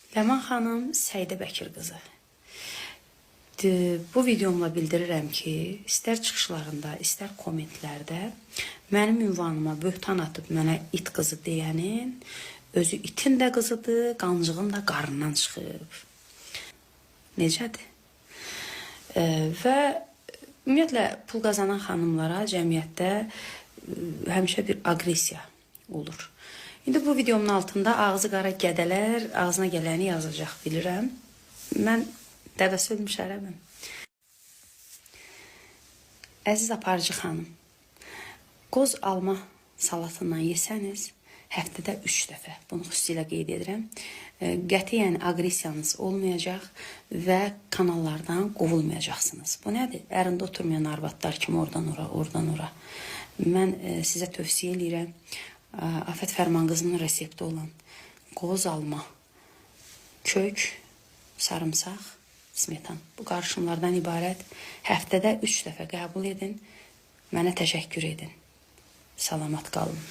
Ləman xanım Səidə Bəkir qızı. Bu videomla bildirirəm ki, istər çıxışlarında, istər kommentlərdə mənim ünvanıma böhtan atıb mənə it qızı deyənin özü itin də qızıdır, qancığın da qarnından çıxıb. Necədir? Və ümumiyyətlə pul qazanan xanımlara cəmiyyətdə həmişə bir aqressiya olur. İndi bu videomun altında ağzı qara gədələr ağzına gələni yazacaq, bilirəm. Mən dəvəsi ölmüş ərəbim. Əziz aparıcı xanım, qoz alma salatından yesəniz, həftədə 3 dəfə, bunu xüsusilə qeyd edirəm, qətiyyən aqressiyanız olmayacaq və kanallardan qovulmayacaqsınız. Bu nədir? Ərində oturmayan arvadlar kimi oradan ora, oradan ora. Mən sizə tövsiyə edirəm, Afət Fərman qızının resepti olan qoz alma, kök, sarımsaq, smetan. Bu qarışımlardan ibarət həftədə 3 dəfə qəbul edin, mənə təşəkkür edin. Salamat qalın.